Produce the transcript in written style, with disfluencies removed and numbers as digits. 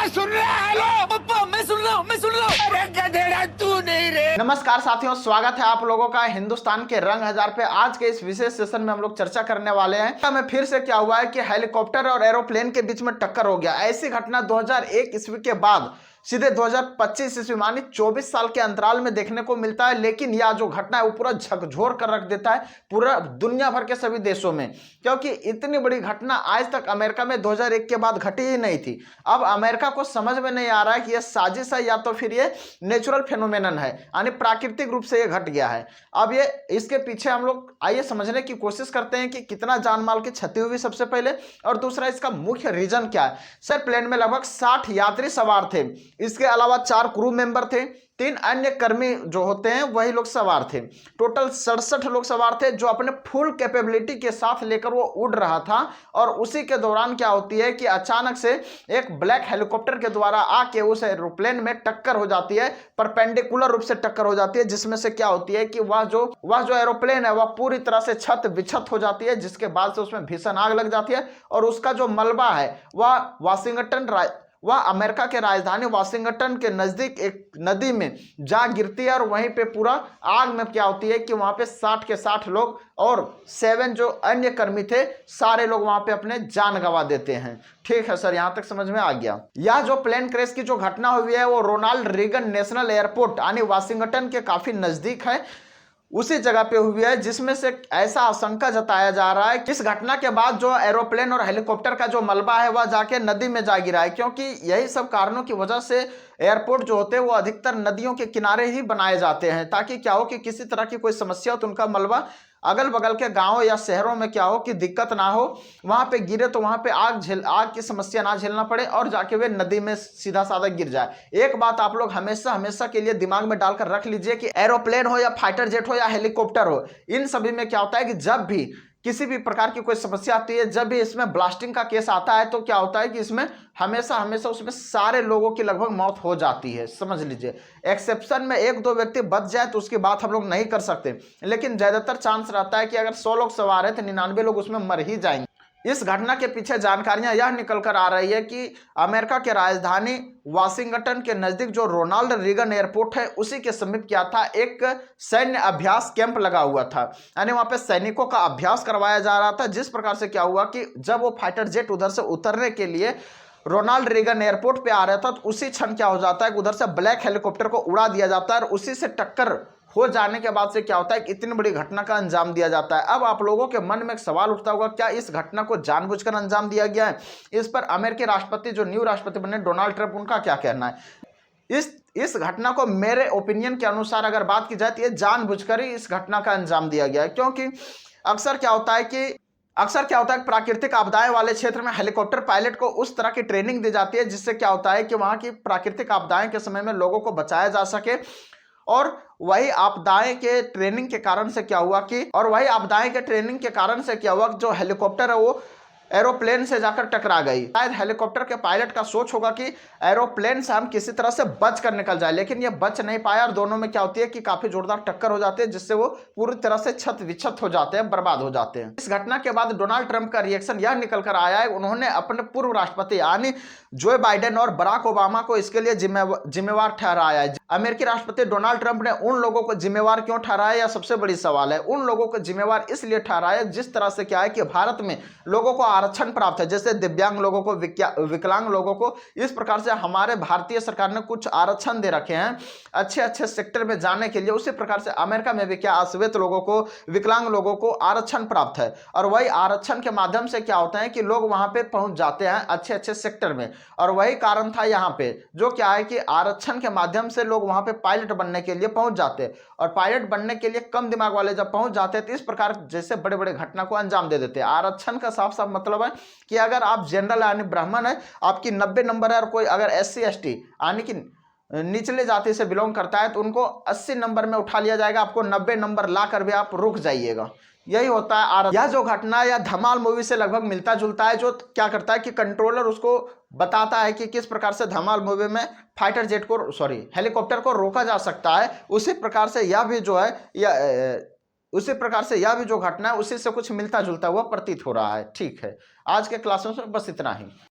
मैं सुन रहा है। हेलो पप्पा, मैं सुन रहा हूँ। अरे गधेड़ा तू नहीं रे। नमस्कार साथियों, स्वागत है आप लोगों का हिंदुस्तान के रंग हजार पे। आज के इस विशेष सेशन में हम लोग चर्चा करने वाले हैं हमें फिर से क्या हुआ है कि हेलीकॉप्टर और एरोप्लेन के बीच में टक्कर हो गया। ऐसी घटना 2001 ईस्वी के बाद सीधे 2025 ईस्वी मानी 24 साल के अंतराल में देखने को मिलता है। लेकिन यह जो घटना है वो पूरा झकझोर कर रख देता है पूरा दुनिया भर के सभी देशों में, क्योंकि इतनी बड़ी घटना आज तक अमेरिका में 2001 के बाद घटी ही नहीं थी। अब अमेरिका को समझ में नहीं आ रहा है कि यह साजिश है या तो फिर ये नेचुरल फेनोमेनन है, यानी प्राकृतिक रूप से ये घट गया है। अब ये इसके पीछे हम लोग आइए समझने की कोशिश करते हैं कि कितना जान माल की क्षति हुई सबसे पहले, और दूसरा इसका मुख्य रीजन क्या है। सर, प्लेन में लगभग 60 यात्री सवार थे, इसके अलावा 4 क्रू मेंबर थे, 3 अन्य कर्मी जो होते हैं वही लोग सवार थे। टोटल 67 लोग सवार थे जो अपने फुल कैपेबिलिटी के साथ लेकर वो उड़ रहा था। और उसी के दौरान क्या होती है कि अचानक से एक ब्लैक हेलीकॉप्टर के द्वारा आके उस एरोप्लेन में टक्कर हो जाती है, परपेंडिकुलर रूप से टक्कर हो जाती है, जिसमें से क्या होती है कि वह जो एरोप्लेन है वह पूरी तरह से छत विछत हो जाती है, जिसके बाद से उसमें भीषण आग लग जाती है। और उसका जो मलबा है वह अमेरिका के राजधानी वाशिंगटन के नजदीक एक नदी में जा गिरती है। और वहीं पे पूरा आग में क्या होती है कि वहां पे 60 के 60 लोग और 7 जो अन्य कर्मी थे सारे लोग वहां पे अपने जान गंवा देते हैं। ठीक है सर, यहां तक समझ में आ गया। यह जो प्लेन क्रैश की जो घटना हुई है वो रोनाल्ड रीगन नेशनल एयरपोर्ट यानी वाशिंगटन के काफी नजदीक है, उसी जगह पे हुई है, जिसमें से ऐसा आशंका जताया जा रहा है कि इस घटना के बाद जो एरोप्लेन और हेलीकॉप्टर का जो मलबा है वह जाके नदी में जा गिरा है। क्योंकि यही सब कारणों की वजह से एयरपोर्ट जो होते हैं वो अधिकतर नदियों के किनारे ही बनाए जाते हैं, ताकि क्या हो कि किसी तरह की कोई समस्या हो तो उनका मलबा अगल बगल के गांवों या शहरों में क्या हो कि दिक्कत ना हो, वहां पे गिरे तो वहां पे आग की समस्या ना झेलना पड़े और जाके वे नदी में सीधा साधा गिर जाए। एक बात आप लोग हमेशा हमेशा के लिए दिमाग में डालकर रख लीजिए कि एरोप्लेन हो या फाइटर जेट हो या हेलीकॉप्टर हो, इन सभी में क्या होता है कि जब भी किसी भी प्रकार की कोई समस्या आती है, जब भी इसमें ब्लास्टिंग का केस आता है तो क्या होता है कि इसमें हमेशा हमेशा उसमें सारे लोगों की लगभग मौत हो जाती है, समझ लीजिए। एक्सेप्शन में 1-2 व्यक्ति बच जाए तो उसकी बात हम लोग नहीं कर सकते, लेकिन ज्यादातर चांस रहता है कि अगर 100 लोग सवार है तो 99 लोग उसमें मर ही जाएंगे। इस घटना के पीछे जानकारियां यह निकल कर आ रही है कि अमेरिका के राजधानी वाशिंगटन के नजदीक जो रोनाल्ड रीगन एयरपोर्ट है उसी के समीप क्या था, एक सैन्य अभ्यास कैंप लगा हुआ था, यानी वहां पे सैनिकों का अभ्यास करवाया जा रहा था। जिस प्रकार से क्या हुआ कि जब वो फाइटर जेट उधर से उतरने के लिए रोनाल्ड रीगन एयरपोर्ट पे आ रहा था तो उसी क्षण क्या हो जाता है कि उधर से ब्लैक हेलीकॉप्टर को उड़ा दिया जाता है और उसी से टक्कर हो जाने के बाद से क्या होता है कि इतनी बड़ी घटना का अंजाम दिया जाता है। अब आप लोगों के मन में एक सवाल उठता होगा, क्या इस घटना को जानबूझकर अंजाम दिया गया है? इस पर अमेरिकी राष्ट्रपति जो न्यू राष्ट्रपति बने डोनाल्ड ट्रंप, उनका क्या कहना है? इस घटना को मेरे ओपिनियन के अनुसार अगर बात की जाए तो ये जानबूझकर ही इस घटना का अंजाम दिया गया है। क्योंकि अक्सर क्या होता है कि प्राकृतिक आपदाएं वाले क्षेत्र में हेलीकॉप्टर पायलट को उस तरह की ट्रेनिंग दी जाती है जिससे क्या होता है कि वहां की प्राकृतिक आपदाएं के समय में लोगों को बचाया जा सके। और वही आपदाएं के ट्रेनिंग के कारण से क्या हुआ कि जो हेलीकॉप्टर है वो एरोप्लेन से जाकर टकरा गई। शायद हेलीकॉप्टर के पायलट का सोच होगा कि एरोप्लेन से हम किसी तरह से बच कर निकल जाए, लेकिन ये बच नहीं पाया और दोनों में क्या होती है कि काफी जोरदार टक्कर हो जाती है, जिससे वो पूरी तरह से छत विछत हो जाते हैं, बर्बाद हो जाते हैं। इस घटना के बाद डोनाल्ड ट्रंप का रिएक्शन यह निकल कर आया है, उन्होंने अपने पूर्व राष्ट्रपति यानी जो बाइडेन और बराक ओबामा को इसके लिए जिम्मेवार ठहराया है। अमेरिकी राष्ट्रपति डोनाल्ड ट्रंप ने उन लोगों को जिम्मेवार क्यों ठहराया, यह सबसे बड़ी सवाल है। उन लोगों को जिम्मेवार इसलिए ठहराया जिस तरह से क्या है कि भारत में लोगों को आरक्षण प्राप्त है, जैसे दिव्यांग लोगों को, विकलांग लोगों को, इस प्रकार से हमारे भारतीय सरकार ने कुछ आरक्षण दे रखे हैं अच्छे अच्छे सेक्टर में जाने के लिए। उसी प्रकार से अमेरिका में भी क्या अश्वेत लोगों को, विकलांग लोगों को आरक्षण प्राप्त है, और वही आरक्षण के माध्यम से क्या होता है कि लोग वहां पे पहुंच जाते हैं अच्छे अच्छे सेक्टर में। और वही कारण था यहाँ पे, जो क्या है कि आरक्षण के माध्यम से लोग वहां पे पायलट बनने के लिए पहुंच जाते, और पायलट बनने के लिए कम दिमाग वाले जब पहुंच जाते तो इस प्रकार जैसे बड़े बड़े घटना को अंजाम दे देते। आरक्षण का साफ साफ मतलब है कि अगर आप जनरल यानी ब्राह्मण है, आपकी 90 नंबर है, और कोई अगर SC ST यानी कि निचले जाति से बिलोंग करता है तो उनको 80 नंबर में उठा लिया जाएगा, आपको 90 नंबर ला कर भी आप रुक जाइएगा। यही होता है। यह जो घटना या धमाल मूवी से लगभग मिलता जुलता है, जो क्या करता है कि कंट्रोलर उसको बताता है कि किस प्रकार से धमाल मूवी में फाइटर जेट को हेलीकॉप्टर को रोका जा सकता है। उसी प्रकार से यह भी जो घटना है उसी से कुछ मिलता जुलता हुआ प्रतीत हो रहा है। ठीक है, आज के क्लास में बस इतना ही।